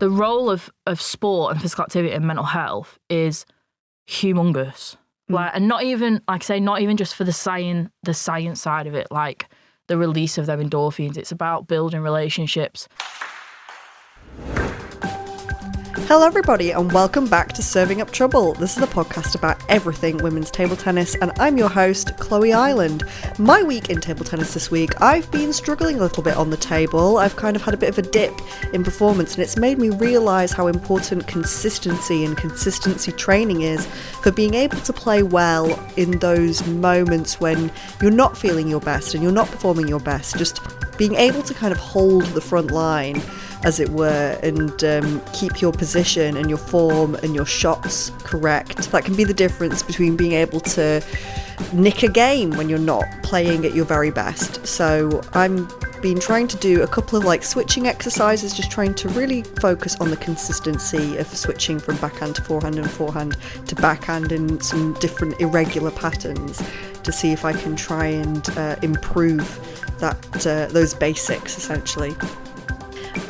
the role of sport and physical activity and mental health is humongous. Like, and not even, like I say, not even just for the science side of it, like the release of their endorphins. It's about building relationships. Hello everybody and welcome back to Serving Up Trouble. This is a podcast about everything women's table tennis and I'm your host, Chloe Ireland. My week in table tennis this week, I've been struggling a little bit on the table. I've kind of had a bit of a dip in performance and it's made me realise how important consistency and consistency training is for being able to play well in those moments when you're not feeling your best and you're not performing your best. Just being able to kind of hold the front line, as it were, and keep your position and your form and your shots correct. That can be the difference between being able to nick a game when you're not playing at your very best. So I'm been trying to do a couple of switching exercises, just trying to really focus on the consistency of switching from backhand to forehand and forehand to backhand in some different irregular patterns to see if I can try and improve those basics essentially.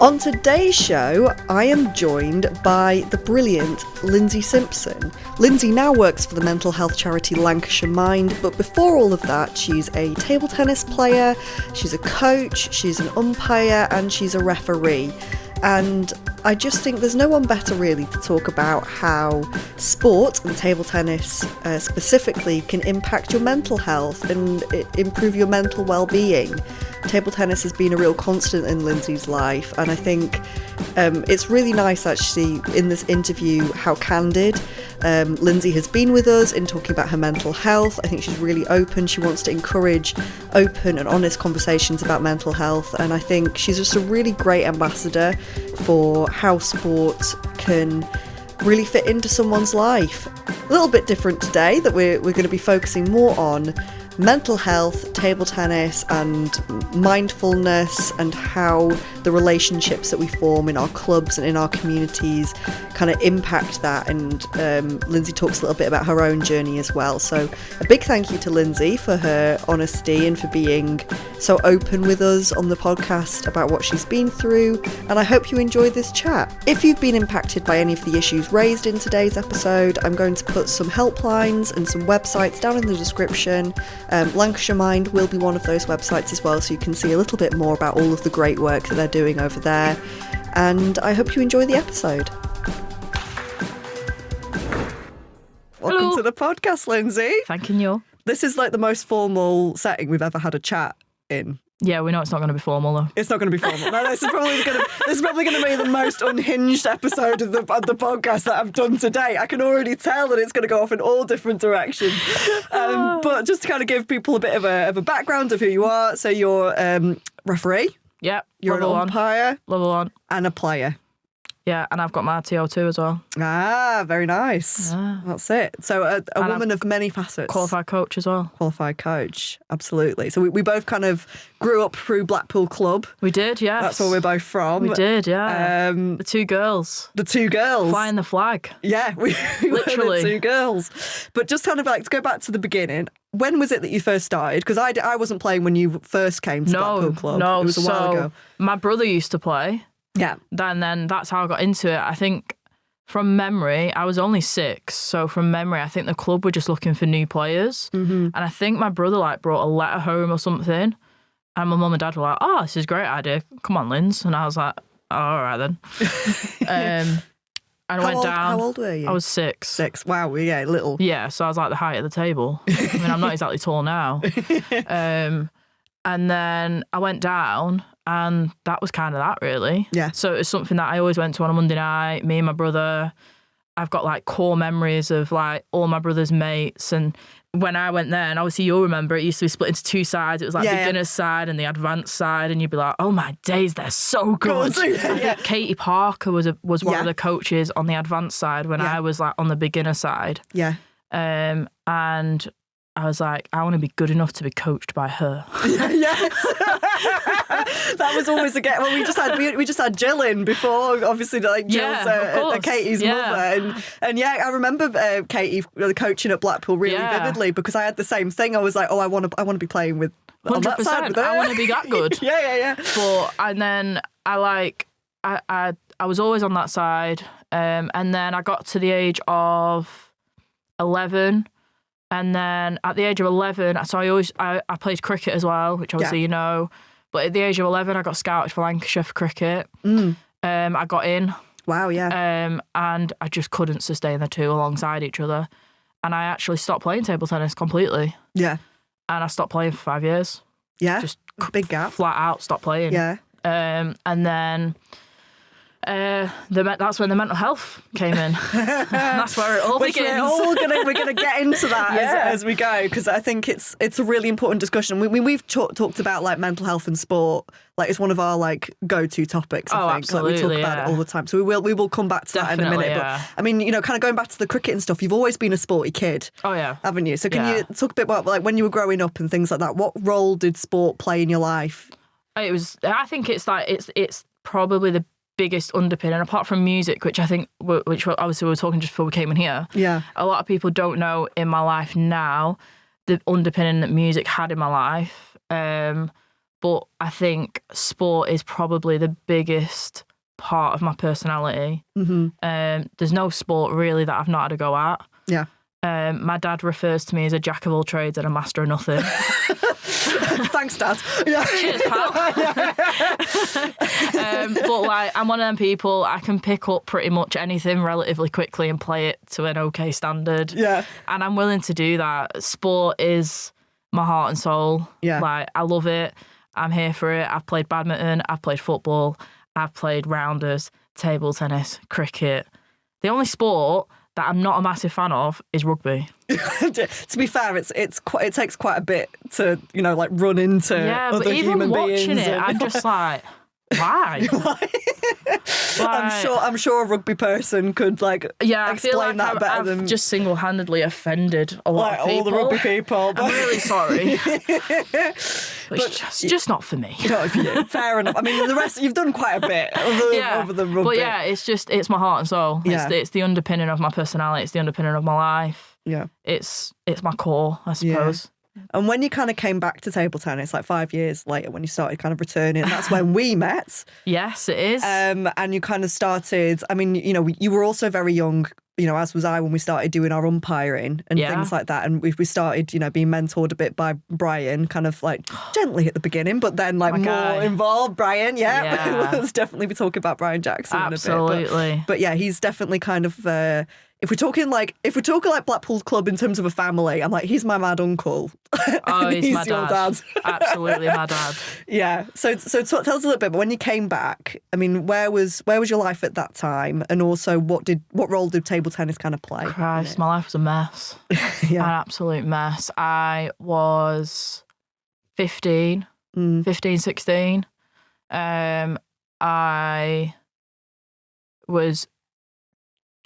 On today's show, I am joined by the brilliant Lyndsey Simpson. Lyndsey now works for the mental health charity Lancashire Mind, but before all of that, she's a table tennis player, she's a coach, she's an umpire, and she's a referee. And I just think there's no one better really to talk about how sport and table tennis specifically can impact your mental health and improve your mental well-being. Table tennis has been a real constant in Lyndsey's life, and I think it's really nice actually in this interview how candid Lyndsey has been with us in talking about her mental health. I think she's really open. She wants to encourage open and honest conversations about mental health, and I think she's just a really great ambassador for how sport can really fit into someone's life. A little bit different today, that we're going to be focusing more on mental health, table tennis and mindfulness, and how the relationships that we form in our clubs and in our communities kind of impact that. And Lyndsey talks a little bit about her own journey as well. So a big thank you to Lyndsey for her honesty and for being so open with us on the podcast about what she's been through, and I hope you enjoy this chat. If you've been impacted by any of the issues raised in today's episode, I'm going to put some helplines and some websites down in the description. Lancashire Mind will be one of those websites as well, so you can see a little bit more about all of the great work that they're doing over there. And I hope you enjoy the episode. Welcome Hello. to the podcast, Lyndsey. Thanking you. This is the most formal setting we've ever had a chat in. Yeah, we know it's not going to be formal though. It's not going to be formal. No, this is probably going to be the most unhinged episode of the podcast that I've done today. I can already tell that it's going to go off in all different directions. But just to kind of give people a bit of a background of who you are. So you're referee. Yep. You're an umpire. Level 1. And a player. Yeah, and I've got my TO2 as well. Ah, very nice. Yeah. That's it. So a woman of many facets. Qualified coach as well. Qualified coach, absolutely. So we both kind of grew up through Blackpool Club. We did, yes. That's where we're both from. We did, yeah. The two girls. The two girls. Flying the flag. Yeah, we Literally. were the two girls. But just kind of to go back to the beginning, when was it that you first started? Because I wasn't playing when you first came to Blackpool Club. No, it was a while ago. My brother used to play. Yeah. Then that's how I got into it. I think from memory, I was only 6. So from memory, I think the club were just looking for new players. Mm-hmm. And I think my brother brought a letter home or something. And my mum and dad were like, oh, this is a great idea. Come on, Linz. And I was like, oh, all right then. And I went down. How old were you? I was 6. 6. Wow, yeah, little. Yeah, so I was like the height of the table. I mean, I'm not exactly tall now. And then I went down. And that was kind of that, really. Yeah. So it was something that I always went to on a Monday night, me and my brother. I've got core memories of all my brother's mates. And when I went there, and obviously you'll remember, it used to be split into 2 sides. It was beginner's side and the advanced side. And you'd be like, oh my days, they're so good. Yeah. Katie Parker was one of the coaches on the advanced side when I was on the beginner side. Yeah. And I was like, I want to be good enough to be coached by her. Yes. That was always well, we just had Jill in before, obviously, Jill's Katie's mother, and I remember Katie coaching at Blackpool really vividly because I had the same thing. I was like, oh, I want to be playing with 100%. I want to be that good. Yeah. And then I I was always on that side. And then I got to the age of 11. And then at the age of 11, so I played cricket as well, which obviously you know. But at the age of 11, I got scouted for Lancashire for cricket. I got in. Wow, yeah. And I just couldn't sustain the two alongside each other. And I actually stopped playing table tennis completely. Yeah. And I stopped playing for 5 years. Yeah. Just big gap. Flat out stopped playing. Yeah. And then that's when the mental health came in. That's where it all begins. We're gonna get into that as we go, because I think it's a really important discussion. We've talked about like mental health and sport. Like it's one of our like go-to topics. I think. Absolutely, like, we talk about it all the time. So we will come back to that in a minute. Yeah. But I mean, you know, kind of going back to the cricket and stuff. You've always been a sporty kid. Oh yeah, haven't you? So can you talk a bit about like when you were growing up and things like that? What role did sport play in your life? I think it's probably the biggest underpinning, apart from music, which I think, which obviously we were talking just before we came in here. Yeah. A lot of people don't know in my life now the underpinning that music had in my life. But I think sport is probably the biggest part of my personality. There's no sport really that I've not had a go at. Yeah. My dad refers to me as a jack of all trades and a master of nothing. Thanks, Dad. Yeah. Cheers, pal. But like, I'm one of them people, I can pick up pretty much anything relatively quickly and play it to an okay standard. Yeah. And I'm willing to do that. Sport is my heart and soul. Yeah. Like, I love it. I'm here for it. I've played badminton. I've played football. I've played rounders, table tennis, cricket. The only sport that I'm not a massive fan of is rugby. To be fair, it takes quite a bit to, you know, like run into other human beings. But even watching it, I'm just like, why? I'm sure a rugby person could like I feel like I've just single-handedly offended a lot of people. All the rugby people. I'm really sorry. But it's just not for me. Not for you. Fair enough. I mean, the rest, you've done quite a bit over the rugby. But yeah, it's my heart and soul. Yeah. It's the underpinning of my personality. It's the underpinning of my life. Yeah. It's my core, I suppose. Yeah. And when you kind of came back to table tennis, like 5 years later, when you started kind of returning, that's when we met. Yes, it is. And you kind of started, I mean, you know, you were also very young, you know, as was I when we started doing our umpiring and things like that. And we started, you know, being mentored a bit by Brian, kind of like gently at the beginning, but then like more involved. Brian, let's definitely be talking about Brian Jackson Absolutely. in a bit. But yeah, he's definitely kind of... If we're talking like Blackpool Club in terms of a family, I'm like, he's my mad uncle. Oh, he's my your dad. Absolutely my dad. Yeah. So tell us a little bit. But when you came back, I mean, where was your life at that time, and also what role did table tennis kind of play? Christ, my life was a mess. An absolute mess. I was 15, 16.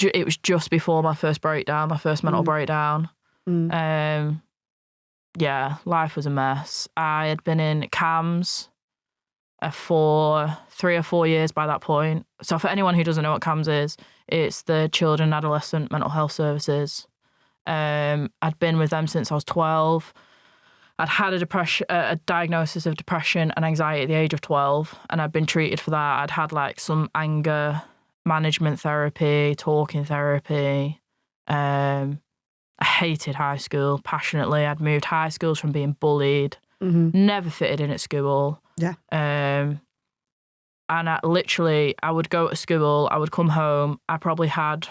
It was just before my first breakdown, my first mental breakdown. Life was a mess. I had been in CAMS for 3 or 4 years by that point. So for anyone who doesn't know what CAMS is, it's the Children and Adolescent Mental Health Services. I'd been with them since I was 12. I'd had a diagnosis of depression and anxiety at the age of 12, and I'd been treated for that. I'd had like some anger management therapy, talking therapy. I hated high school passionately. I'd moved high schools from being bullied, never fitted in at school. Yeah. And I would go to school, I would come home, I probably had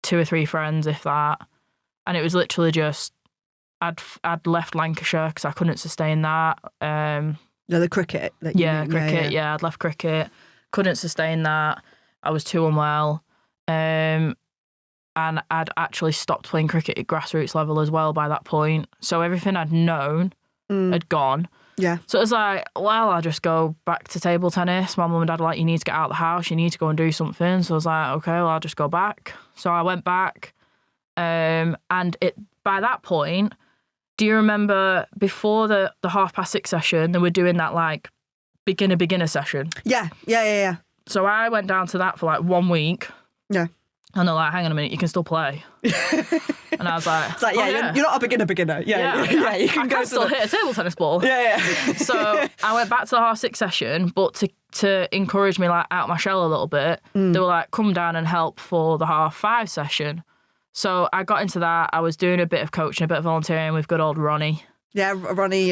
2 or 3 friends, if that. And it was literally just, I'd left Lancashire because I couldn't sustain that. The cricket? Cricket, I'd left cricket. Couldn't sustain that. I was too unwell. And I'd actually stopped playing cricket at grassroots level as well by that point. So everything I'd known had gone. Yeah. So it was like, well, I'll just go back to table tennis. My mum and dad were like, you need to get out of the house. You need to go and do something. So I was like, okay, well, I'll just go back. So I went back. And by that point, do you remember before the 6:30 session, they were doing that like beginner session? Yeah. So I went down to that for like 1 week. Yeah. And they're like, hang on a minute, you can still play. And I was like, it's like, yeah, you're not a beginner. Yeah, you can I still hit a table tennis ball. Yeah. So I went back to the 6:30 session, but to encourage me like out my shell a little bit, they were like, come down and help for the 5:30 session. So I got into that. I was doing a bit of coaching, a bit of volunteering with good old Ronnie. Yeah, Ronnie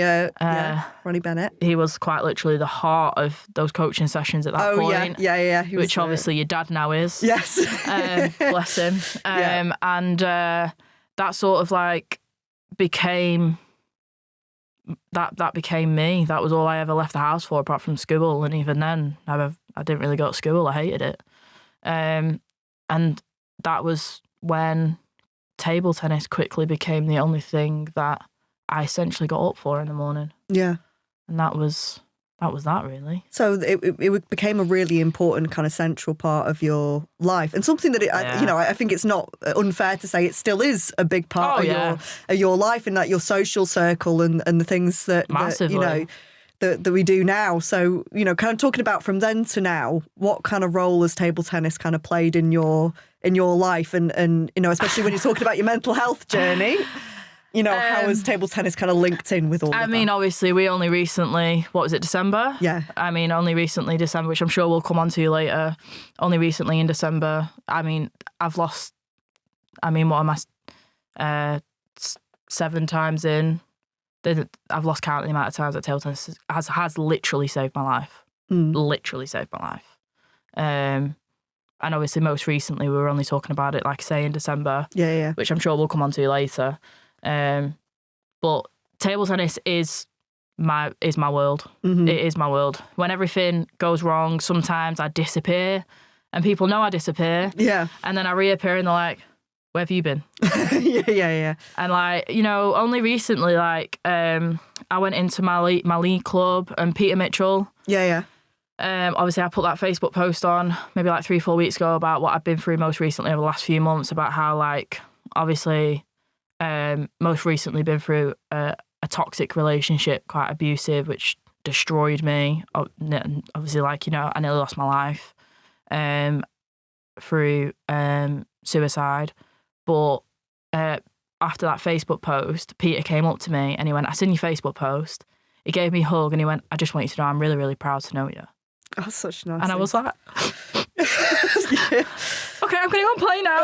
Bennett. He was quite literally the heart of those coaching sessions at that point. Yeah. Which obviously your dad now is. Yes. Bless him. And that sort of like became, that became me. That was all I ever left the house for apart from school. And even then, I didn't really go to school. I hated it. And that was when table tennis quickly became the only thing that I essentially got up for in the morning. Yeah. And that was that really. So it became a really important kind of central part of your life, and something that I think it's not unfair to say it still is a big part of your life, and like your social circle and the things that that we do now. So, kind of talking about from then to now, what kind of role has table tennis kind of played in your life, and especially when you're talking about your mental health journey. How has table tennis kind of linked in with all of that? I mean, obviously, we only recently, December? Yeah. I mean, only recently December, which I'm sure we'll come on to later. Only recently in December. I mean, what am I, 7 times in? I've lost count of the amount of times that table tennis has literally saved my life. Literally saved my life. And obviously, most recently, we were only talking about it, like I say, in December. Yeah. Which I'm sure we'll come on to later. But table tennis is my world. Mm-hmm. It is my world. When everything goes wrong, sometimes I disappear, and people know I disappear. Yeah. And then I reappear, and they're like, "Where have you been?" Yeah. And like, only recently, like, I went into my league club, and Peter Mitchell. Yeah. Obviously, I put that Facebook post on maybe like 3-4 weeks ago about what I've been through most recently over the last few months, about how, like, obviously, most recently been through a toxic relationship, quite abusive, which destroyed me. Obviously, like, I nearly lost my life through suicide. But after that Facebook post, Peter came up to me and he went, "I seen your Facebook post." He gave me a hug and he went, "I just want you to know I'm really, really proud to know you." That's such nice. And I was like, okay, I'm going to go and play now.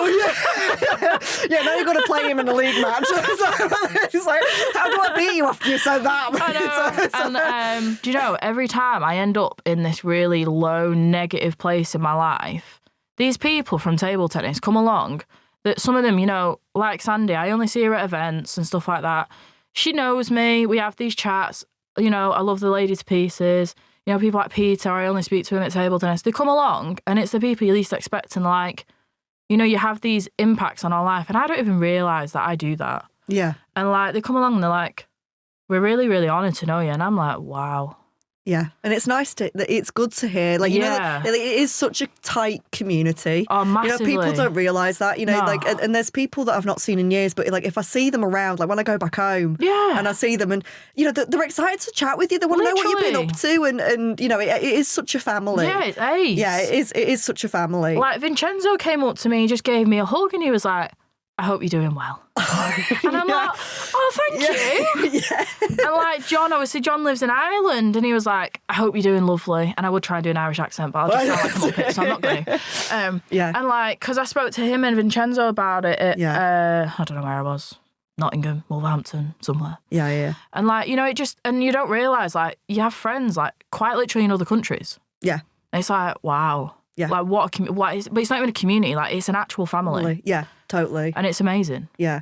Now you've got to play him in a league match. It's like, how do I beat you after you said that? I know. And do you know, every time I end up in this really low, negative place in my life, these people from table tennis come along, that some of them, like Sandy, I only see her at events and stuff like that. She knows me. We have these chats. I love the lady to pieces. People like Peter, I only speak to him at table tennis. They come along and it's the people you least expect, and like, you have these impacts on our life, and I don't even realise that I do that. Yeah. And like, they come along and they're like, "We're really, really honoured to know you." And I'm like, wow. Yeah, and it's nice it's good to hear. Like, it is such a tight community. Oh, massively. People don't realise that, No. like, and there's people that I've not seen in years, but like, if I see them around, like when I go back home and I see them and, they're excited to chat with you. They want to know what you've been up to, and it is such a family. Yeah, it's ace. Yeah, it is such a family. Like, Vincenzo came up to me and just gave me a hug and he was like, "I hope you're doing well." And I'm like, "Oh, thank you." Yeah. And like, John lives in Ireland, and he was like, "I hope you're doing lovely." And I would try and do an Irish accent, but I'll just sound like a puppet, so I'm not going to. And like, because I spoke to him and Vincenzo about it at, I don't know where I was, Nottingham, Wolverhampton, somewhere. Yeah. And like, it just, and you don't realise, like, you have friends, like, quite literally in other countries. Yeah. And it's like, wow. Yeah. Like, but it's not even a community, like, it's an actual family. Yeah, totally. And it's amazing. Yeah.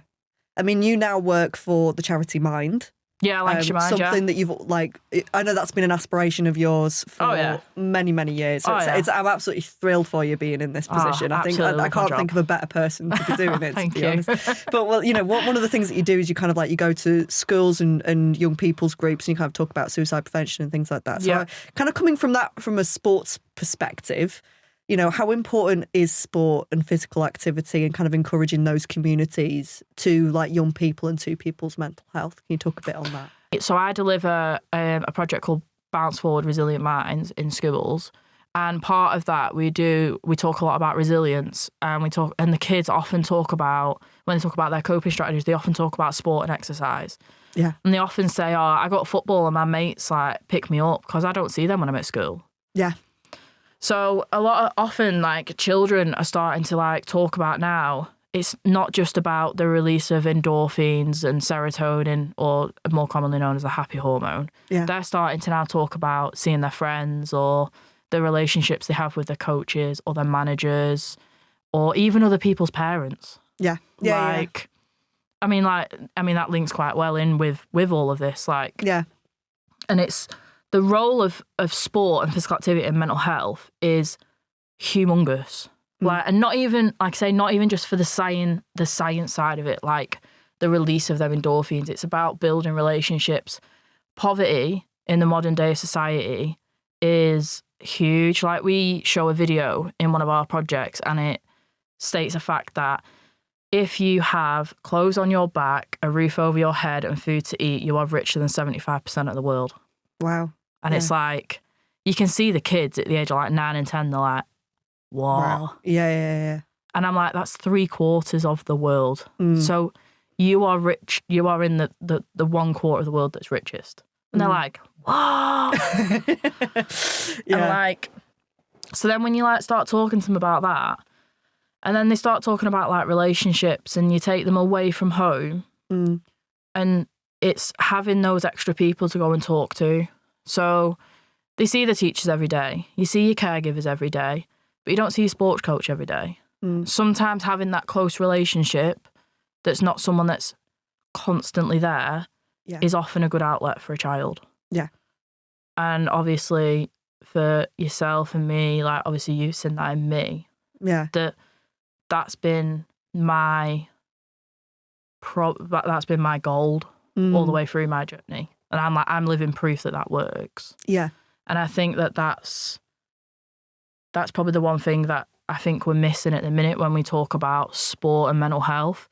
I mean, you now work for the charity Mind. Yeah, Lancashire Mind, something that you've, like, I know that's been an aspiration of yours for many, many years. So I'm absolutely thrilled for you being in this position. I think I can't think of a better person to be doing it, to be honest. But, well, one of the things that you do is you kind of like, you go to schools and young people's groups and you kind of talk about suicide prevention and things like that. So kind of coming from that, from a sports perspective, how important is sport and physical activity and kind of encouraging those communities to like young people and to people's mental health? Can you talk a bit on that? So I deliver a project called Bounce Forward Resilient Minds in schools. And part of that we talk a lot about resilience, and the kids often talk about, when they talk about their coping strategies, they often talk about sport and exercise. Yeah. And they often say, oh, I got football and my mates like pick me up, because I don't see them when I'm at school. Yeah. So often like children are starting to like talk about now, it's not just about the release of endorphins and serotonin, or more commonly known as the happy hormone. Yeah. They're starting to now talk about seeing their friends, or the relationships they have with their coaches or their managers, or even other people's parents. Yeah. I mean, that links quite well in with all of this. And it's the role of sport and physical activity and mental health is humongous. And not even, like I say, not even just for the science side of it, like the release of their endorphins. It's about building relationships. Poverty in the modern day society is huge. Like, we show a video in one of our projects, and it states a fact that if you have clothes on your back, a roof over your head, and food to eat, you are richer than 75% of the world. Wow. And it's like, you can see the kids at the age of like 9 and 10, they're like, wow. Yeah. And I'm like, that's 3/4 of the world. So you are rich, you are in the 1/4 of the world that's richest. And they're like, whoa. And like, so then when you like start talking to them about that, and then they start talking about like relationships, and you take them away from home, and it's having those extra people to go and talk to. So they see the teachers every day, you see your caregivers every day, but you don't see your sports coach every day. Sometimes having that close relationship that's not someone that's constantly there is often a good outlet for a child. Yeah. And obviously for yourself and me, like obviously you've seen that in me. Yeah. That's been my gold all the way through my journey. And I'm living proof that works. Yeah. And I think that's probably the one thing that I think we're missing at the minute when we talk about sport and mental health.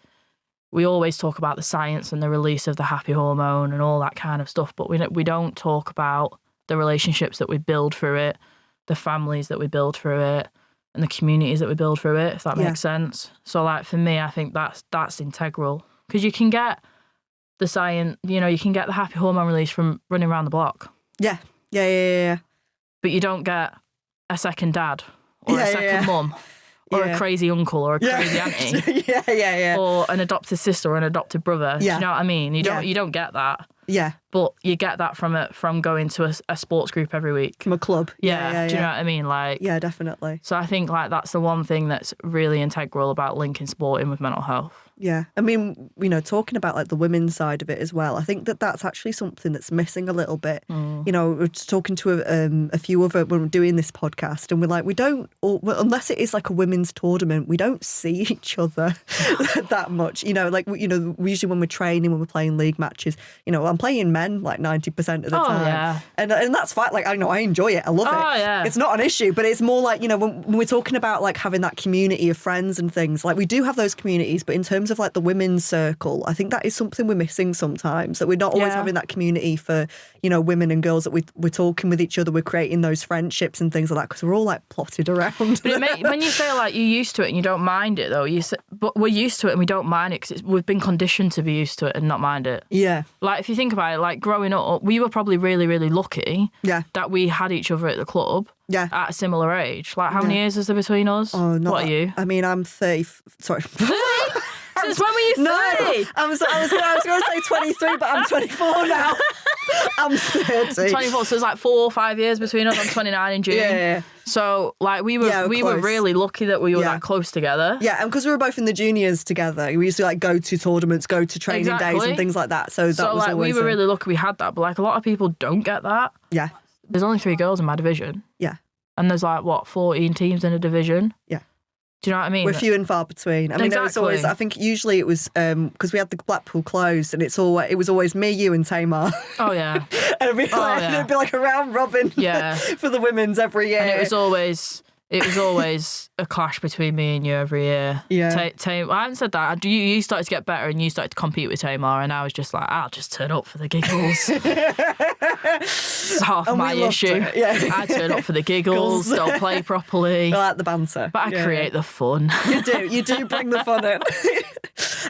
We always talk about the science and the release of the happy hormone and all that kind of stuff, but we don't talk about the relationships that we build through it, the families that we build through it, and the communities that we build through it, if that makes sense. So like for me, I think that's integral, because you can get the science, you can get the happy hormone release from running around the block. Yeah. But you don't get a second dad or a second mum or a crazy uncle or a crazy auntie. Or an adopted sister or an adopted brother. Do you know what I mean? You don't get that. Yeah. But you get that from going to a sports group every week. From a club. Do you know what I mean? Like, yeah, definitely. So I think like that's the one thing that's really integral about linking sport in with mental health. Yeah. I mean, talking about like the women's side of it as well, I think that's actually something that's missing a little bit. We're just talking to a few other, when we're doing this podcast, and we're like, we don't, unless it is like a women's tournament, we don't see each other that much. We usually when we're training, when we're playing league matches, I'm playing men like 90% of the time. Yeah. And that's fine. Like, I know I enjoy it. I love it. Yeah. It's not an issue, but it's more like, when we're talking about like having that community of friends and things, like we do have those communities, but in terms of like the women's circle, I think that is something we're missing sometimes, that we're not always having that community for, women and girls, that we're talking with each other, we're creating those friendships and things like that, because we're all like plotted around. But when you say like you're used to it and you don't mind it though, but we're used to it and we don't mind it because we've been conditioned to be used to it and not mind it. Yeah. Like if you think about it, like growing up, we were probably really, really lucky that we had each other at the club at a similar age. Like how many years is there between us? Oh, no. What are you? I mean, I'm 30, sorry. Since when were you 30? No, I was going to say 23, but I'm 24 now. I'm 30. 24, so it's like 4 or 5 years between us. I'm 29 in June. Yeah. So like we were really lucky that we were that close together. Yeah, and because we were both in the juniors together, we used to like go to tournaments, go to training days and things like that. So that was like always we were really lucky we had that, but like a lot of people don't get that. Yeah. There's only 3 girls in my division. Yeah. And there's like 14 teams in a division. Yeah. Do you know what I mean? We're few and far between. I mean, it was always, I think usually it was, because we had the Blackpool closed, and it was always me, you and Tamar. Oh, yeah. And it'd be like a round robin for the women's every year. And it was always It was always a clash between me and you every year. Yeah. I haven't said that. You started to get better and you started to compete with Tamar, and I was just like, I'll just turn up for the giggles. It's half of my issue. Yeah. I turn up for the giggles, don't play properly. I like the banter. But I create the fun. You do bring the fun in.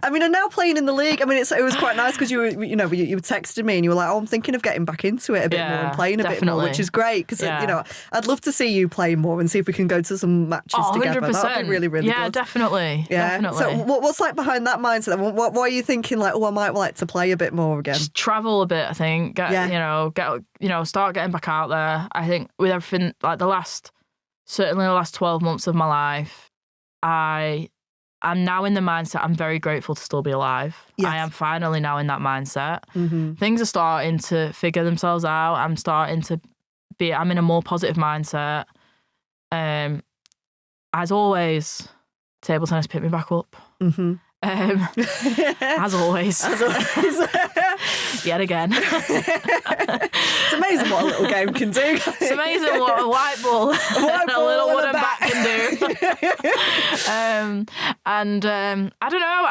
I mean, and now playing in the league, I mean, it was quite nice because you texted me and you were like, I'm thinking of getting back into it a bit more and playing a bit more, which is great because, I'd love to see you play more and see if we can go to some matches together. 100%. That would be really, really good. Yeah, definitely. Yeah. Definitely. So what's like behind that mindset? What are you thinking like, I might like to play a bit more again? Just travel a bit, I think. Start getting back out there. I think with everything, like certainly the last 12 months of my life, I'm now in the mindset I'm very grateful to still be alive. Yes. I am finally now in that mindset. Mm-hmm. Things are starting to figure themselves out. I'm in a more positive mindset. As always, table tennis picked me back up. Mm-hmm. As always. Yet again. It's amazing what a little game can do. It's amazing what a white ball and a little wooden bat can do. I don't know.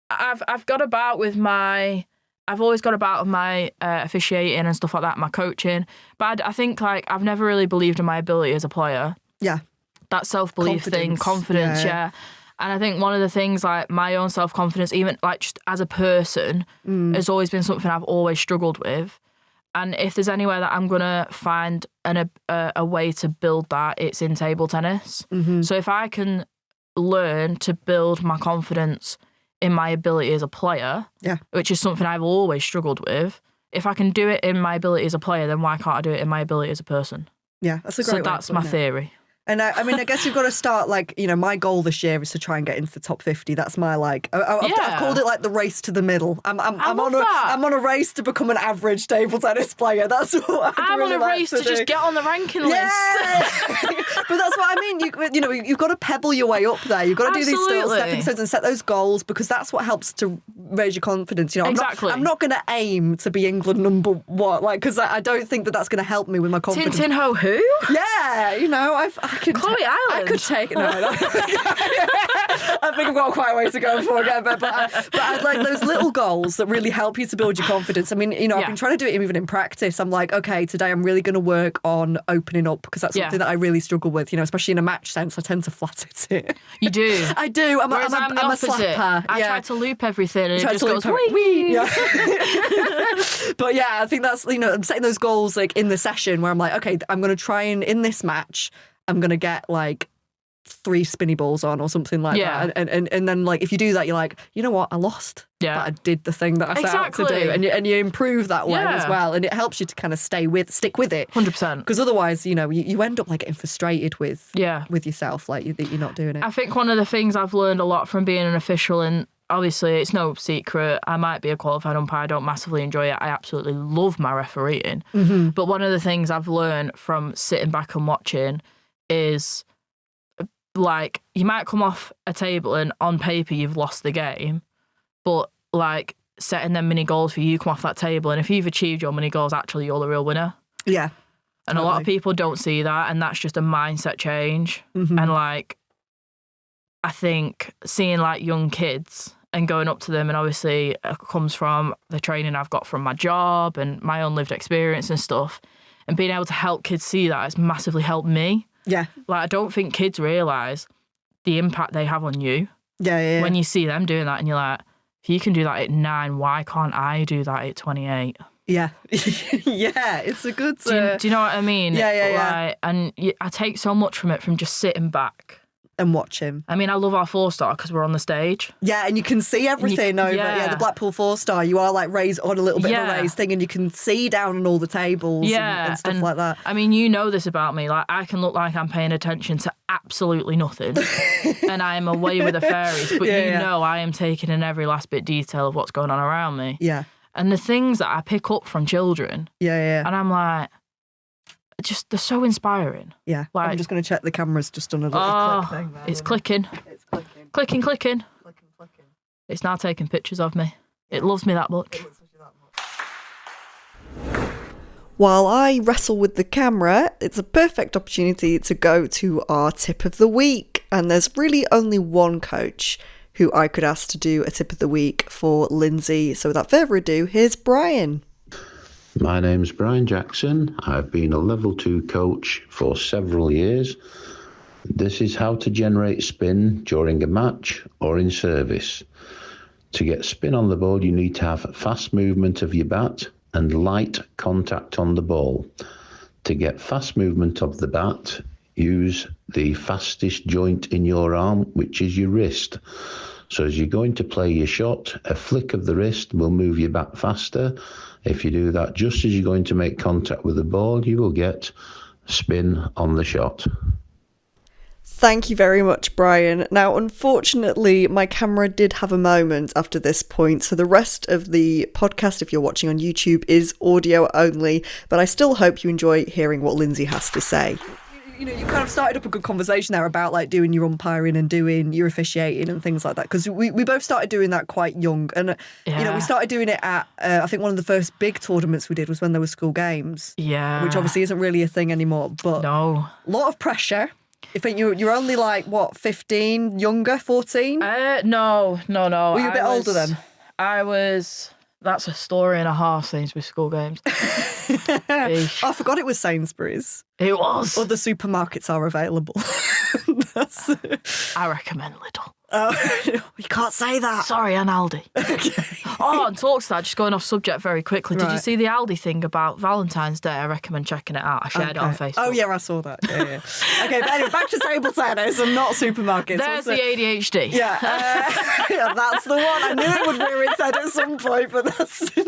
I've got about with my. I've always got about with my officiating and stuff like that, my coaching. But I think like I've never really believed in my ability as a player. Yeah. That self-belief thing, confidence, yeah. And I think one of the things, like my own self-confidence, even like just as a person, has always been something I've always struggled with. And if there's anywhere that I'm going to find a way to build that, it's in table tennis. Mm-hmm. So if I can learn to build my confidence in my ability as a player, which is something I've always struggled with, if I can do it in my ability as a player, then why can't I do it in my ability as a person? Yeah, that's a great way. So that's my theory. And I mean, I guess you've got to start my goal this year is to try and get into the top 50. That's my I've called it like the race to the middle. I'm on a race to become an average table tennis player. That's what I'm really on a race to just get on the ranking list. But that's what I mean. You've got to pebble your way up there. You've got to do these little stepping stones and set those goals because that's what helps to raise your confidence. Exactly. I'm not going to aim to be England number one, because I don't think that's going to help me with my confidence. Tin Ho who? Yeah, Chloe Island. I could take it. No, I think I've got quite a way to go before I get there. But I'd like those little goals that really help you to build your confidence. I mean, I've been trying to do it even in practice. I'm like, okay, today I'm really going to work on opening up because that's something that I really struggle with. Especially in a match sense, I tend to flat it. You do. I do. I'm a slapper. I try to loop everything and it just goes wee. Yeah. But yeah, I think that's I'm setting those goals like in the session where I'm like, okay, I'm going to try and in this match. I'm going to get like 3 spinny balls on or something like that. And then like if you do that, you're like, you know what, I lost. Yeah. But I did the thing that I set out to do. And you improve that way as well. And it helps you to kind of stick with it. 100%. Because otherwise, you end up like getting frustrated with yourself, like that you're not doing it. I think one of the things I've learned a lot from being an official, and obviously it's no secret, I might be a qualified umpire, I don't massively enjoy it. I absolutely love my refereeing. Mm-hmm. But one of the things I've learned from sitting back and watching is like you might come off a table and on paper you've lost the game, but like setting them mini goals for you come off that table and if you've achieved your mini goals, actually you're the real winner. Yeah. And a lot of people don't see that, and that's just a mindset change. Mm-hmm. And like I think seeing like young kids and going up to them, and obviously it comes from the training I've got from my job and my own lived experience and stuff, and being able to help kids see that has massively helped me. Yeah. Like, I don't think kids realise the impact they have on you. Yeah. When you see them doing that and you're like, if you can do that at 9, why can't I do that at 28? Yeah. Yeah, it's a good... Do you know what I mean? Yeah. And I take so much from it from just sitting back. And watch him. I mean, I love our 4-star because we're on the stage. Yeah, and you can see everything over. Yeah, the Blackpool 4-star. You are like raised on a little bit of a raised thing, and you can see down on all the tables and stuff like that. I mean, you know this about me. Like, I can look like I'm paying attention to absolutely nothing, and I am away with the fairies. But know I am taking in every last bit detail of what's going on around me. Yeah. And the things that I pick up from children. Yeah. And I'm like, they're so inspiring. Yeah. Like, I'm just going to check the camera's just done a little click thing there. It's clicking. It's clicking. Clicking. It's now taking pictures of me. It loves me that much. While I wrestle with the camera, it's a perfect opportunity to go to our tip of the week. And there's really only one coach who I could ask to do a tip of the week for Lyndsey. So without further ado, here's Brian. My name's Brian Jackson. I've been a level 2 coach for several years. This is how to generate spin during a match or in service. To get spin on the ball, you need to have fast movement of your bat and light contact on the ball. To get fast movement of the bat, use the fastest joint in your arm, which is your wrist. So as you're going to play your shot, a flick of the wrist will move your bat faster. If you do that just as you're going to make contact with the ball, you will get spin on the shot. Thank you very much, Brian. Now, unfortunately, my camera did have a moment after this point, so the rest of the podcast, if you're watching on YouTube, is audio only, but I still hope you enjoy hearing what Lyndsey has to say. You know, you kind of started up a good conversation there about like doing your umpiring and doing your officiating and things like that, because we both started doing that quite young, and you know, we started doing it at I think one of the first big tournaments we did was when there were school games, which obviously isn't really a thing anymore, but a lot of pressure. I think you're only like, what, 15, younger, 14? No. Were you a bit older then? That's a story and a half, Sainsbury's school games. I forgot it was Sainsbury's. It was. Other supermarkets are available. I recommend Lidl. You can't say that. Sorry, and Aldi. Okay. And talk to that, just going off subject very quickly. Did you see the Aldi thing about Valentine's Day? I recommend checking it out. I shared it on Facebook. Oh, yeah, I saw that. Yeah. Okay, but anyway, back to table tennis and not supermarkets. There's the ADHD. Yeah, that's the one. I knew it would rear its head at some point, but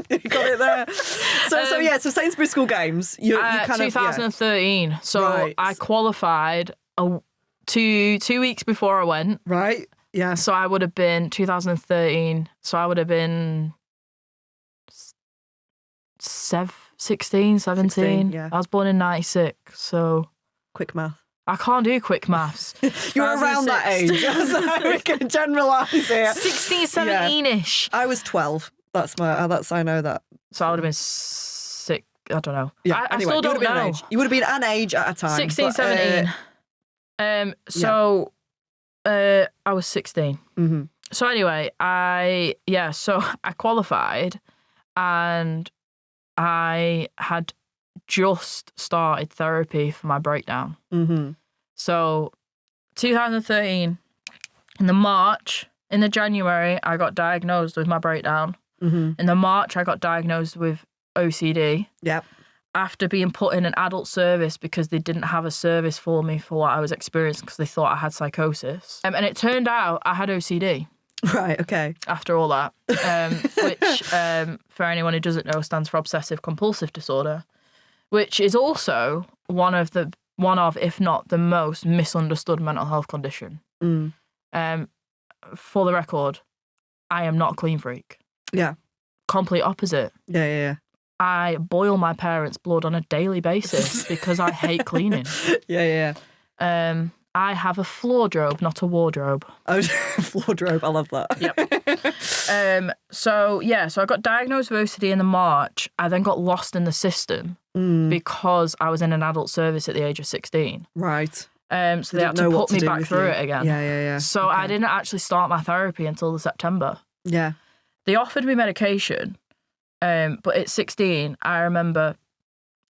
you got it there. So Sainsbury's school games. You kind 2013. So right. I qualified 2 weeks before I went. Right. Yeah. So I would have been 2013. So I would have been 16, 17. Yeah. I was born in 96. So quick math. I can't do quick maths. You're around that age. So we can generalise here. 16, 17-ish. I was 12. I know that. So I would have been 6. I don't know. Yeah. I still don't know. You would have been an age at a time. 16, 17. I was 16. Mm-hmm. So anyway, I qualified, and I had just started therapy for my breakdown. Mm-hmm. So 2013, in the January, I got diagnosed with my breakdown. Mm-hmm. In the March, I got diagnosed with OCD. Yep. After being put in an adult service because they didn't have a service for me for what I was experiencing because they thought I had psychosis. And it turned out I had OCD. Right, okay. After all that, which, for anyone who doesn't know, stands for obsessive compulsive disorder, which is also one of, if not the most misunderstood mental health condition. Mm. For the record, I am not a clean freak. Yeah. Complete opposite. Yeah. I boil my parents' blood on a daily basis because I hate cleaning. Yeah. I have a floordrobe, not a wardrobe. Oh, floordrobe, I love that. Yep. So I got diagnosed with OCD in the March. I then got lost in the system because I was in an adult service at the age of 16. Right. So they had to put me back through it again. Yeah. So I didn't actually start my therapy until the September. Yeah. They offered me medication. But at 16, I remember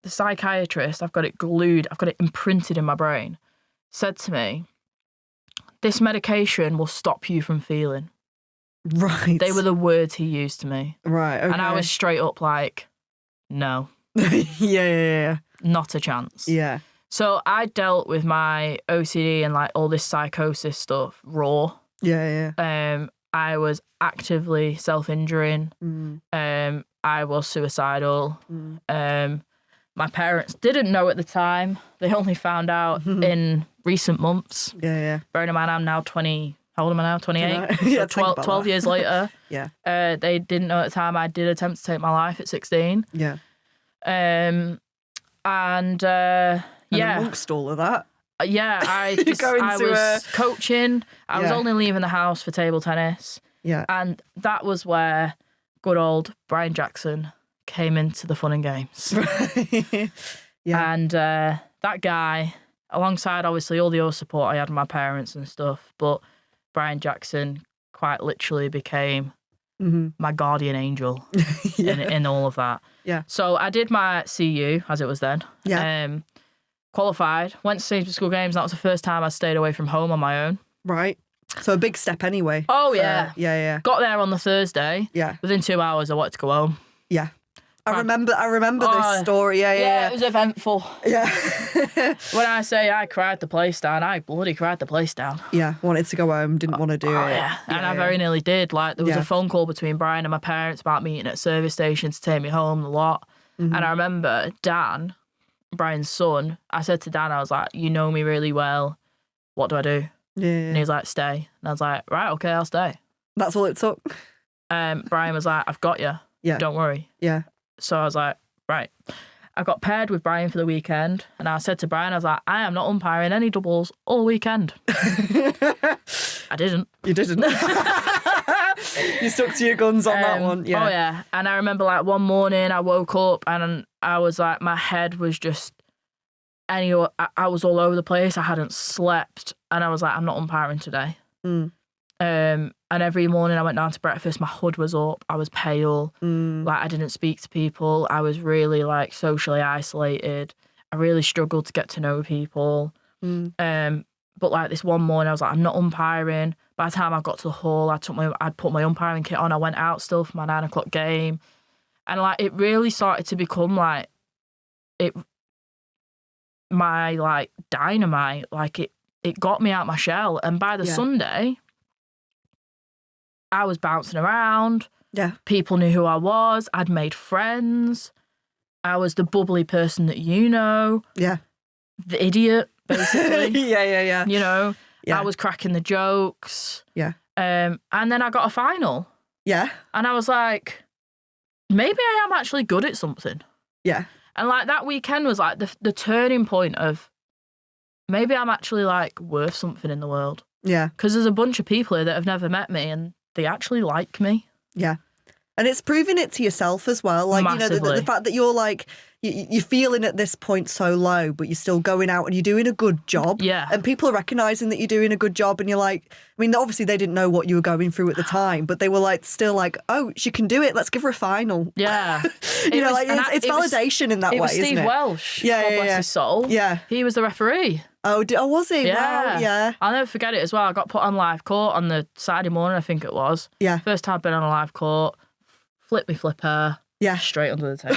the psychiatrist, I've got it glued, I've got it imprinted in my brain, said to me, this medication will stop you from feeling. Right. They were the words he used to me. Right, okay. And I was straight up like, no. Yeah. Not a chance. Yeah. So I dealt with my OCD and like all this psychosis stuff raw. Yeah. I was actively self-injuring. I was suicidal. My parents didn't know at the time. They only found out in recent months. Yeah. Bearing in mind, I'm now 20. How old am I now? 28? Yeah, so 12 years later. Yeah. They didn't know at the time I did attempt to take my life at 16. Yeah. And amongst all of that. I was coaching. I was only leaving the house for table tennis. Yeah. And that was where good old Brian Jackson came into the fun and games. Yeah. And that guy, alongside obviously all the other support I had with my parents and stuff, but Brian Jackson quite literally became my guardian angel in all of that. Yeah. So I did my CU, as it was then. Yeah. Qualified, went to Sainsbury's School Games. That was the first time I stayed away from home on my own. Right. So a big step anyway. Oh, yeah. Yeah. Got there on the Thursday. Yeah. Within 2 hours, I wanted to go home. Yeah. I remember this story. Yeah. It was eventful. Yeah. When I say I cried the place down, I bloody cried the place down. Yeah. Wanted to go home, didn't want to do it. Yeah. And I very nearly did. Like, there was a phone call between Brian and my parents about meeting at a service station to take me home, the lot. And I remember Dan, Brian's son, I said to Dan, I was like, you know me really well. What do I do? Yeah. And he was like, stay. And I was like, right, okay, I'll stay. That's all it took. Brian was like, I've got you. Yeah. Don't worry. Yeah. So I was like, right. I got paired with Brian for the weekend, and I said to Brian, I was like, I am not umpiring any doubles all weekend. I didn't. You didn't. You stuck to your guns on that one. Yeah. Oh, yeah. And I remember, like, one morning I woke up and I was like, my head was just, I was all over the place. I hadn't slept. And I was like, I'm not umpiring today. And every morning I went down to breakfast, my hood was up, I was pale, like I didn't speak to people, I was really like socially isolated, I really struggled to get to know people. But like this one morning I was like, I'm not umpiring. By the time I got to the hall, I'd put my umpiring kit on, I went out still for my 9 o'clock game. And like it really started to become like my like dynamite, like it got me out my shell. And by the Sunday, I was bouncing around. Yeah. People knew who I was. I'd made friends. I was the bubbly person that you know. Yeah. The idiot, basically. Yeah. You know, I was cracking the jokes. Yeah. And then I got a final. Yeah. And I was like, maybe I am actually good at something. Yeah. And like that weekend was like the turning point of maybe I'm actually like worth something in the world. Yeah. Because there's a bunch of people here that have never met me and they actually like me. Yeah. And it's proving it to yourself as well. Like, massively. you know, the fact that you're like, you're feeling at this point so low, but you're still going out and you're doing a good job. Yeah. And people are recognising that you're doing a good job. And you're like, I mean, obviously they didn't know what you were going through at the time, but they were like, still like, oh, she can do it. Let's give her a final. Yeah. You know, like it's validation in that way, isn't it? It was Steve Welsh. Yeah, God bless his soul. Yeah. He was the referee. Oh, was he? Yeah. Wow, yeah. I'll never forget it as well. I got put on live court on the Saturday morning, I think it was. Yeah. First time I've been on a live court. Flip me flipper. Yeah. Straight under the table.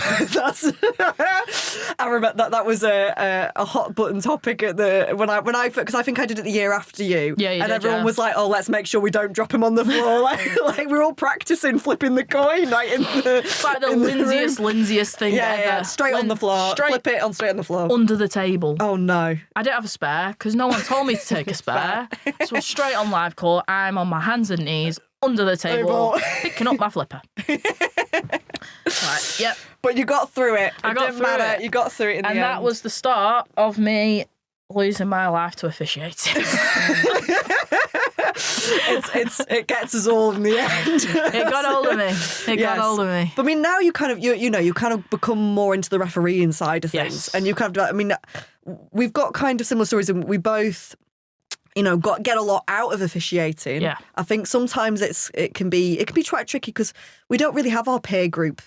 I remember that was a hot button topic at because I think I did it the year after you. Yeah, you and did, everyone was like, "Oh, let's make sure we don't drop him on the floor." like we're all practicing flipping the coin, like in the it's like the Lyndseyest thing ever. Yeah, straight on the floor. Flip it on straight on the floor. Under the table. Oh no! I didn't have a spare because no one told me to take a spare. So straight on live court, I'm on my hands and knees under the table, picking up my flipper. Right, yep. But you got through it. I got through it. You got through it in the end. And that was the start of me losing my life to officiating. It gets us all in the end. It got hold of me. It got hold of me. But I mean, now you kind of you kind of become more into the refereeing side of things, and you kind of. I mean, we've got kind of similar stories, and we both. You know, get a lot out of officiating. Yeah. I think sometimes it can be quite tricky because we don't really have our peer group,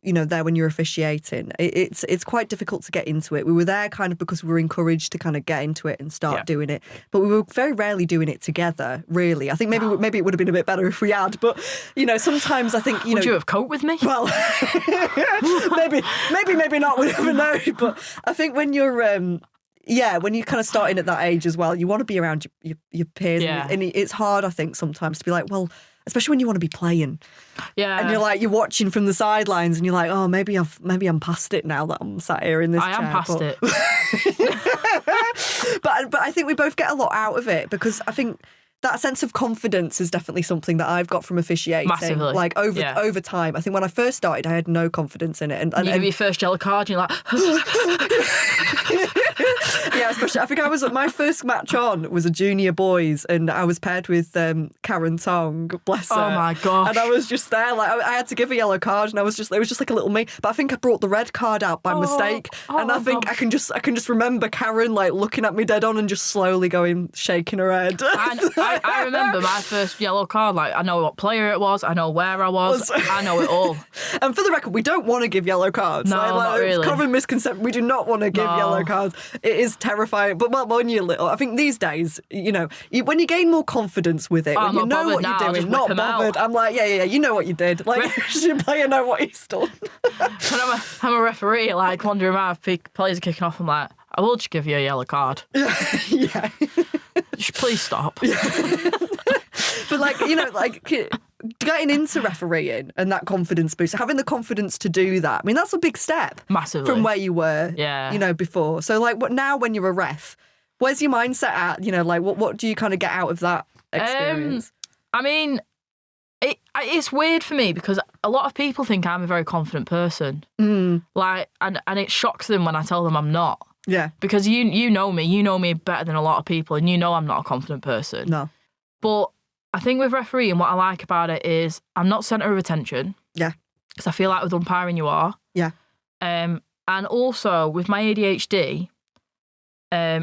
you know, there when you're officiating. It's quite difficult to get into it. We were there kind of because we were encouraged to kind of get into it and start doing it, but we were very rarely doing it together. Really, I think maybe it would have been a bit better if we had. But you know, sometimes I think would you have coped with me? Well, maybe not. We never know. But I think when you're when you're kind of starting at that age as well, you want to be around your peers. Yeah. And it's hard, I think, sometimes to be like, well, especially when you want to be playing. Yeah. And you're like, you're watching from the sidelines and you're like, oh, maybe I'm past it now that I'm sat here in this chair. I am past it. But I think we both get a lot out of it because I think that sense of confidence is definitely something that I've got from officiating. Massively. Like over time. I think when I first started, I had no confidence in it. And you give your first yellow card and you're like... Yeah, especially I think my first match on was a junior boys, and I was paired with Karen Tong, bless her. Oh my gosh. And I was just there, like I had to give a yellow card, and it was just like a little me. But I think I brought the red card out by mistake, and I think I can just remember Karen like looking at me dead on and just slowly shaking her head. I remember my first yellow card. Like, I know what player it was, I know where I was, I know it all. And for the record, we don't want to give yellow cards. No, not really. Common misconception. We do not want to give yellow cards. It is terrifying. But when you're little, I think these days, when you gain more confidence with it, when you know what you're doing, not bothered. I'm like, yeah, you know what you did. Like, your player know what he's done. When I'm a referee, like wandering around, if players are kicking off, I'm like, I will just give you a yellow card. Yeah. Just please stop. But getting into refereeing and that confidence boost, having the confidence to do that, I mean, that's a big step. Massively. From where you were, before. So, what now when you're a ref, where's your mindset at? What do you kind of get out of that experience? I mean, it's weird for me because a lot of people think I'm a very confident person. And it shocks them when I tell them I'm not. Yeah. Because you know me better than a lot of people, and you know I'm not a confident person. No. But I think with refereeing, what I like about it is I'm not centre of attention. Yeah. Because I feel like with umpiring you are. Yeah. And also with my ADHD,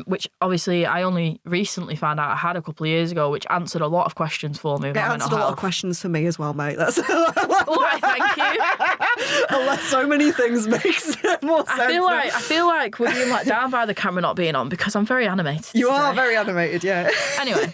which obviously I only recently found out I had a couple of years ago, which answered a lot of questions for me. It answered a lot of questions for me as well, mate. That's why, thank you. Unless so many things makes more sense. I feel like we're being let down by the camera not being on because I'm very animated. You today. are very animated, yeah. Anyway,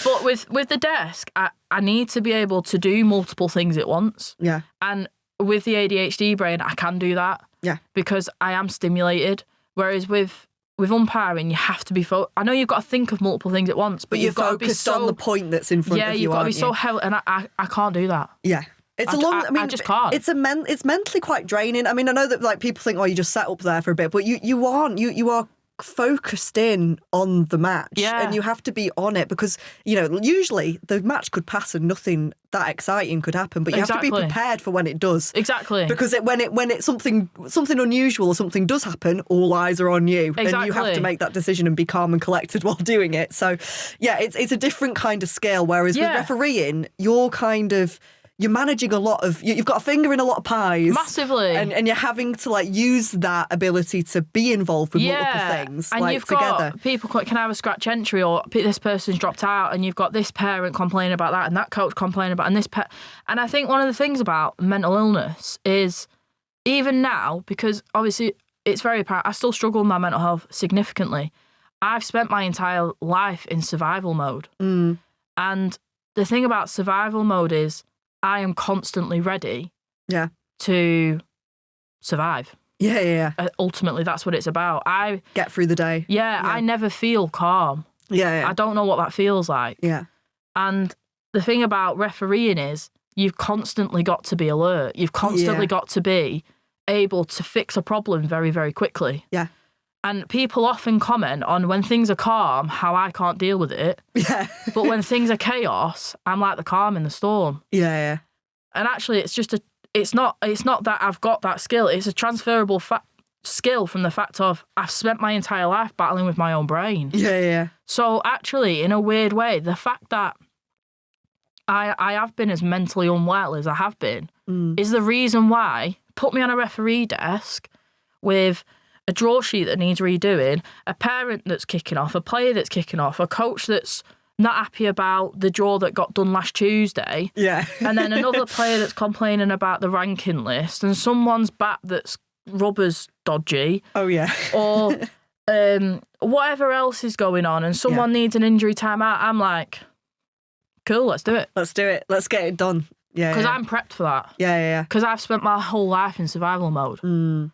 but with the desk, I need to be able to do multiple things at once. Yeah. And with the ADHD brain, I can do that. Yeah. Because I am stimulated. Whereas with umpiring, you have to be I know you've got to think of multiple things at once, but you've got to be so on the point that's in front of you. Yeah, you've got to be so heavy, and I can't do that. Yeah. It's I just can't. It's mentally quite draining. I mean, I know that people think, you just sat up there for a bit, but you aren't. You are focused in on the match, and you have to be on it because usually the match could pass and nothing that exciting could happen, but you have to be prepared for when it does. Exactly. Because when it's something unusual or something does happen, all eyes are on you, and you have to make that decision and be calm and collected while doing it. So it's a different kind of skill. Whereas with refereeing, you're managing a lot of... You've got a finger in a lot of pies. Massively. And you're having to, use that ability to be involved with multiple things, and you've together. Got people can have a scratch entry, or this person's dropped out, and you've got this parent complaining about that, and that coach complaining about, and this And I think one of the things about mental illness is, even now, because obviously it's very apparent, I still struggle with my mental health significantly. I've spent my entire life in survival mode. And the thing about survival mode is, I am constantly ready to survive. Yeah. Ultimately, that's what it's about. I get through the day. Yeah, I never feel calm. Yeah. I don't know what that feels like. Yeah. And the thing about refereeing is you've constantly got to be alert. You've constantly got to be able to fix a problem very, very quickly. Yeah. And people often comment on when things are calm, how I can't deal with it. Yeah. But when things are chaos, I'm like the calm in the storm. Yeah. And actually, it's not that I've got that skill. It's a transferable skill from the fact of I've spent my entire life battling with my own brain. Yeah. So actually, in a weird way, the fact that I have been as mentally unwell as I have been is the reason why put me on a referee desk with a draw sheet that needs redoing, a parent that's kicking off, a player that's kicking off, a coach that's not happy about the draw that got done last Tuesday. Yeah. And then another player that's complaining about the ranking list, and someone's bat that's rubber's dodgy. Oh, yeah. Or whatever else is going on, and someone needs an injury timeout. I'm like, cool, let's do it. Let's do it. Let's get it done. Yeah. Because I'm prepped for that. Yeah. Because I've spent my whole life in survival mode.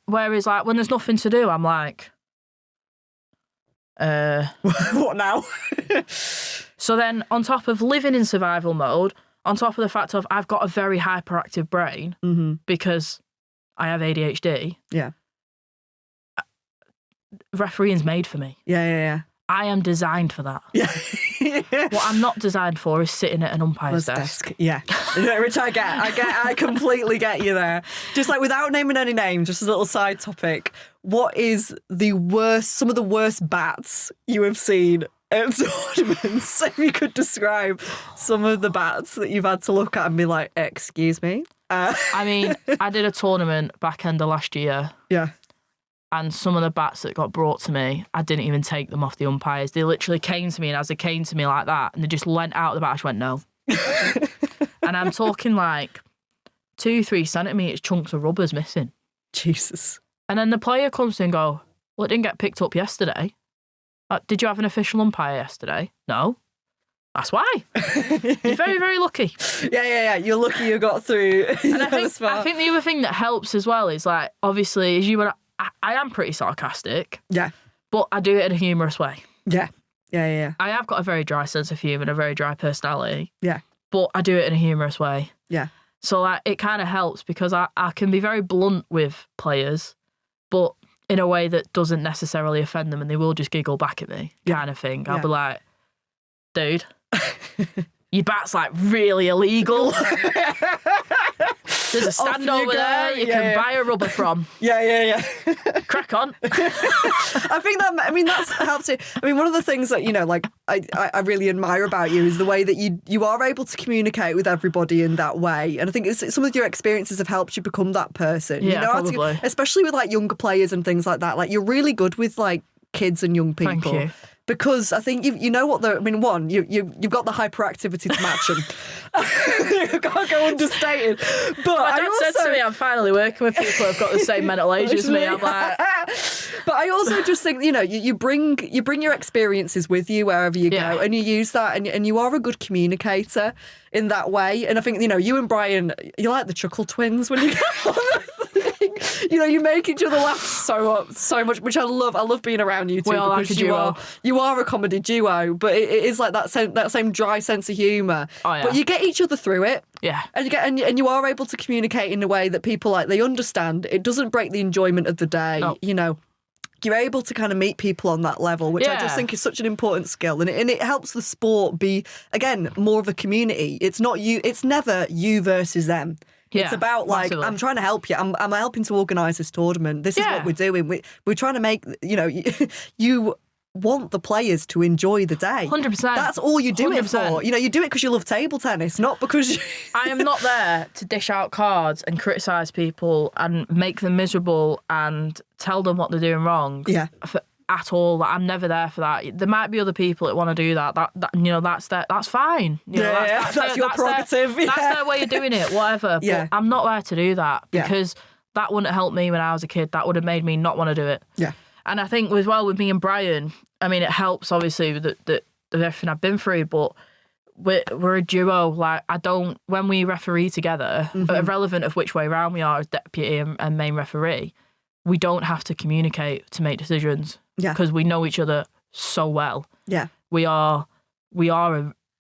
Whereas, when there's nothing to do, I'm like, what now? So then, on top of living in survival mode, on top of the fact of I've got a very hyperactive brain because I have ADHD. Yeah. Refereeing's made for me. Yeah. I am designed for that. Yeah. What I'm not designed for is sitting at an umpire's desk. Yeah. Which I completely get you there. Just like without naming any names, just as a little side topic, what is some of the worst bats you have seen at tournaments? If you could describe some of the bats that you've had to look at and be like, excuse me? I mean, I did a tournament back end of last year. Yeah. And some of the bats that got brought to me, I didn't even take them off the umpires. They literally came to me, and as they came to me like that, and they just leant out the bat, I just went, no. And I'm talking like 2-3 centimetres chunks of rubber's missing. Jesus. And then the player comes in and go, well, it didn't get picked up yesterday. Did you have an official umpire yesterday? No. That's why. You're very, very lucky. Yeah. You're lucky you got through. And I think the other thing that helps as well is, like, obviously, as you and I am pretty sarcastic. Yeah. But I do it in a humorous way. Yeah. I have got a very dry sense of humour and a very dry personality. Yeah. But I do it in a humorous way. Yeah. So like, it kind of helps because I can be very blunt with players, but in a way that doesn't necessarily offend them, and they will just giggle back at me, kind of thing. I'll be like, dude, your bat's like really illegal. There's a stand over there you can buy a rubber from. Yeah. Crack on. I think that's helped it. I mean, one of the things that, like I really admire about you is the way that you are able to communicate with everybody in that way. And I think some of your experiences have helped you become that person. Yeah, probably. Especially with like younger players and things like that. Like you're really good with like kids and young people. Thank you. Because I think you know what one, you've got the hyperactivity to match them. You can't go understated. But my dad said to me, I'm finally working with people who've got the same mental age as me. I'm like, but I also just think, you bring your experiences with you wherever you go, and you use that, and you are a good communicator in that way. And I think, you and Brian, you're like the chuckle twins when you get on the thing. You make each other laugh so much, which I love. I love being around you two because you are a comedy duo, but it is like that same dry sense of humour. Oh, yeah. But you get each other through it. Yeah. And you are able to communicate in a way that people like they understand. It doesn't break the enjoyment of the day. No. You're able to kind of meet people on that level, which I just think is such an important skill, and it helps the sport be, again, more of a community. It's not you. It's never you versus them. It's about like, massively. I'm trying to help you. I'm helping to organise this tournament. This is what we're doing. We're trying to make, you want the players to enjoy the day. 100%. That's all you do 100%. It for. You do it because you love table tennis, not because I am not there to dish out cards and criticise people and make them miserable and tell them what they're doing wrong. Yeah. At all. I'm never there for that. There might be other people that want to do that. That's fine. That's your prerogative. That's their way of doing it, whatever. But I'm not there to do that because that wouldn't help me when I was a kid. That would have made me not want to do it. Yeah. And I think as well with me and Brian, I mean, it helps obviously with everything I've been through, but we're a duo. Like, when we referee together, irrelevant of which way round we are as deputy and main referee, we don't have to communicate to make decisions. Yeah. Because we know each other so well. Yeah. We are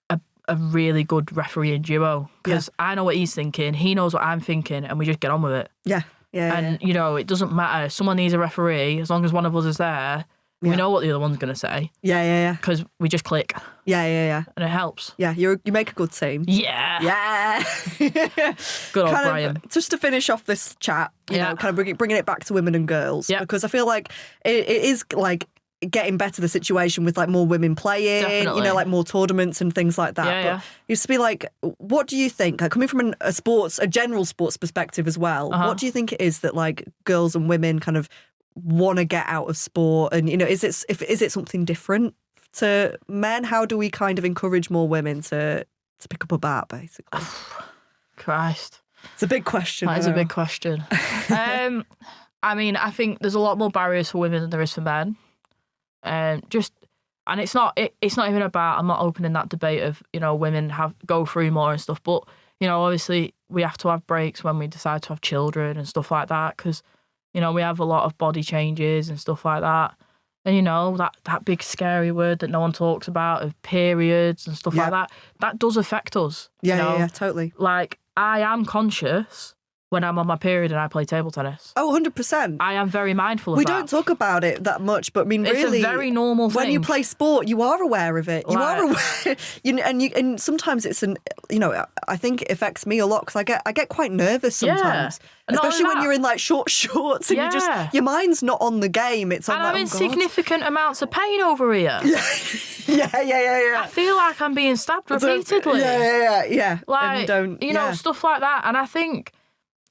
a really good refereeing duo. Because I know what he's thinking, he knows what I'm thinking, and we just get on with it. Yeah. And, it doesn't matter. Someone needs a referee, as long as one of us is there, we know what the other one's going to say. Yeah. Because we just click. Yeah. And it helps. Yeah, you make a good team. Yeah. Good old Brian. Just to finish off this chat, you know, kind of bringing it back to women and girls, because I feel like it is like getting better the situation with like more women playing, Definitely. Like more tournaments and things like that. But it used to be like, what do you think, like, coming from a general sports perspective as well, what do you think it is that like girls and women kind of want to get out of sport? And, is it something different to men? How do we kind of encourage more women to pick up a bat, basically? Christ. It's a big question. That is a big question. I mean, I think there's a lot more barriers for women than there is for men. And it's not even about, I'm not opening that debate of, women go through more and stuff, but, obviously we have to have breaks when we decide to have children and stuff like that, because, we have a lot of body changes and stuff like that. And, that big scary word that no one talks about of periods and stuff like that, that does affect us. Yeah, totally. Like, I am conscious when I'm on my period and I play table tennis. Oh, 100%. I am very mindful of that. We that. don't talk about it that much, but I mean, really, it's a very normal thing. When you play sport, you are aware of it. You are aware, and sometimes it's I think it affects me a lot because I get quite nervous sometimes, especially when you're in like short shorts and your mind's not on the game. It's on, and I'm in significant amounts of pain over here. Yeah. I feel like I'm being stabbed repeatedly. Yeah. Like, stuff like that. And I think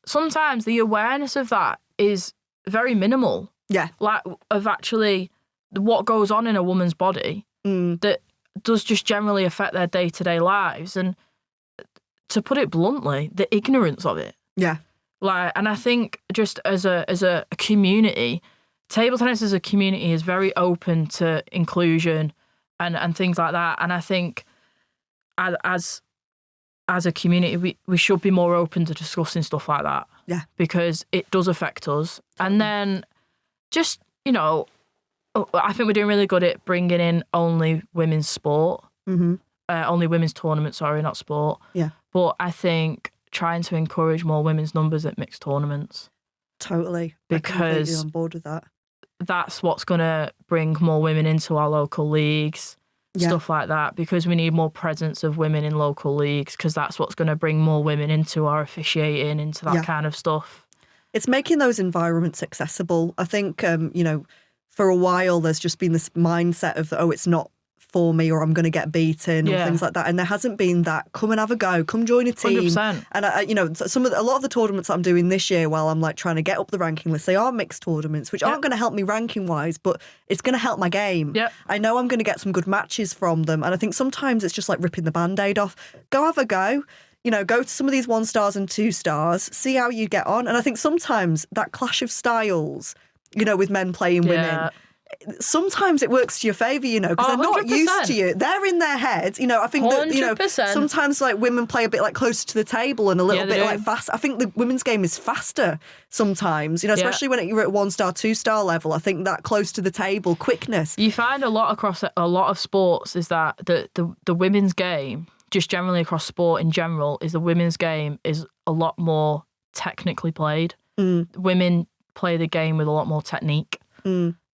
sometimes the awareness of that is very minimal. Yeah. Like, of actually what goes on in a woman's body that does just generally affect their day-to-day lives. And to put it bluntly, the ignorance of it. Yeah. Like, and I think just as a community, table tennis as a community is very open to inclusion and things like that. And I think as a community, we should be more open to discussing stuff like that. Yeah. Because it does affect us. And then just, I think we're doing really good at bringing in only women's sport. Mm-hmm. Only women's tournaments, sorry, not sport. Yeah. But I think trying to encourage more women's numbers at mixed tournaments. Totally. Because I'm on board with that. That's what's going to bring more women into our local leagues, stuff like that, because we need more presence of women in local leagues, because that's what's going to bring more women into our officiating, into that kind of stuff. It's making those environments accessible. I think, for a while there's just been this mindset of, it's not for me or I'm going to get beaten or things like that. And there hasn't been that, come and have a go, come join a team. 100%. And, a lot of the tournaments that I'm doing this year while I'm like trying to get up the ranking list, they are mixed tournaments, which aren't going to help me ranking wise, but it's going to help my game. Yep. I know I'm going to get some good matches from them. And I think sometimes it's just like ripping the Band-Aid off. Go have a go. Go to some of these 1 stars and 2 stars, see how you get on. And I think sometimes that clash of styles, with men playing women, sometimes it works to your favour, because they're not used to you. They're in their heads. I think that, sometimes like women play a bit like closer to the table and a little bit like fast. I think the women's game is faster sometimes, especially when you're at 1 star, 2 star level. I think that close to the table, quickness. You find a lot across a lot of sports is that the women's game, just generally across sport in general, is the women's game is a lot more technically played. Women play the game with a lot more technique.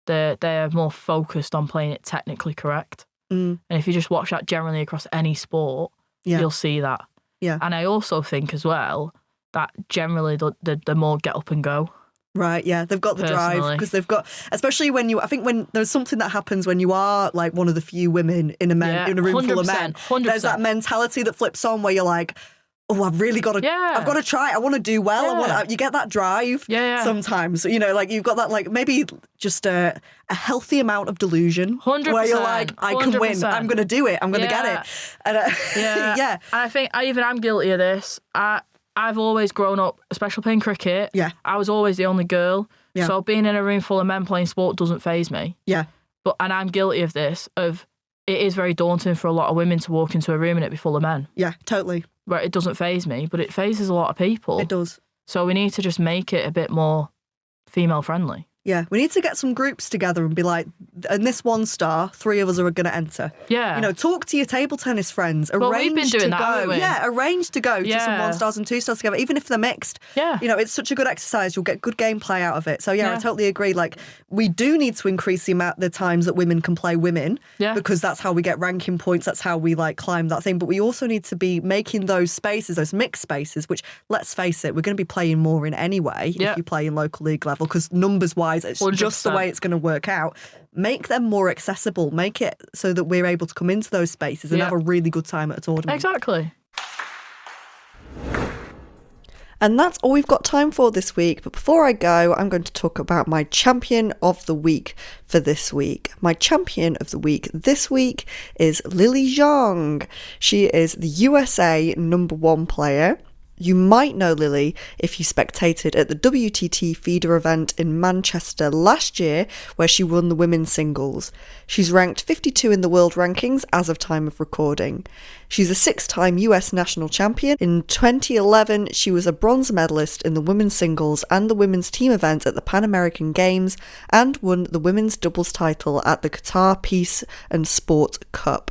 They're more focused on playing it technically correct. And if you just watch that generally across any sport, you'll see that. Yeah. And I also think as well that generally the more get up and go. Right, yeah, they've got the drive because they've got, especially when there's something that happens when you are like one of the few women in a room full of men. 100%. There's that mentality that flips on where you're like, oh, I've really got to, I've got to try. I want to do well. You get that drive sometimes, like you've got that, like maybe just a healthy amount of delusion 100%, where you're like, I can 100%. win. I'm going to do it. I'm going to get it. And, And I think I'm guilty of this. I've always grown up, especially playing cricket. Yeah. I was always the only girl. Yeah. So being in a room full of men playing sport doesn't faze me. Yeah. And I'm guilty of this, it is very daunting for a lot of women to walk into a room and it be full of men. Yeah, totally. Where it doesn't faze me, but it phases a lot of people. It does. So we need to just make it a bit more female friendly. Yeah, we need to get some groups together and be like, in this 1 star, 3 of us are going to enter. Yeah. Talk to your table tennis friends. We've been doing that, haven't we? Yeah, arrange to go to some 1 stars and 2 stars together, even if they're mixed. Yeah. It's such a good exercise. You'll get good gameplay out of it. So, I totally agree. Like, we do need to increase the times that women can play women because that's how we get ranking points. That's how we, like, climb that thing. But we also need to be making those spaces, those mixed spaces, which, let's face it, we're going to be playing more in anyway if you play in local league level because numbers-wise, it's 100%. Just the way it's going to work out. Make them more accessible. Make it so that we're able to come into those spaces and have a really good time at a tournament. Exactly. And that's all we've got time for this week. But before I go, I'm going to talk about my champion of the week for this week. My champion of the week this week is Lily Zhang. She is the USA #1 player. You might know Lily if you spectated at the WTT feeder event in Manchester last year where she won the women's singles. She's ranked 52 in the world rankings as of time of recording. She's a 6-time US national champion. In 2011, she was a bronze medalist in the women's singles and the women's team event at the Pan American Games and won the women's doubles title at the Qatar Peace and Sport Cup.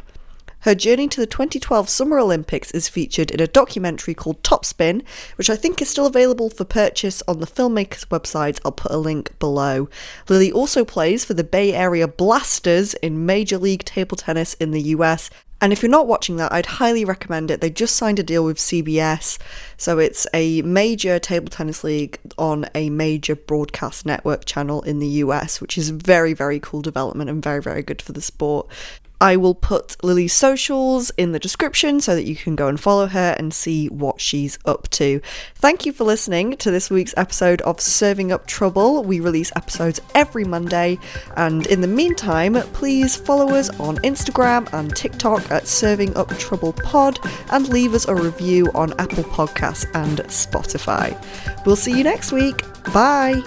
Her journey to the 2012 Summer Olympics is featured in a documentary called Topspin, which I think is still available for purchase on the filmmaker's website. I'll put a link below. Lily also plays for the Bay Area Blasters in Major League Table Tennis in the US. And if you're not watching that, I'd highly recommend it. They just signed a deal with CBS, so it's a major table tennis league on a major broadcast network channel in the US, which is very, very cool development and very, very good for the sport. I will put Lily's socials in the description so that you can go and follow her and see what she's up to. Thank you for listening to this week's episode of Serving Up Trouble. We release episodes every Monday, and in the meantime, please follow us on Instagram and TikTok at Serving Up Trouble Pod, and leave us a review on Apple Podcasts and Spotify. We'll see you next week. Bye!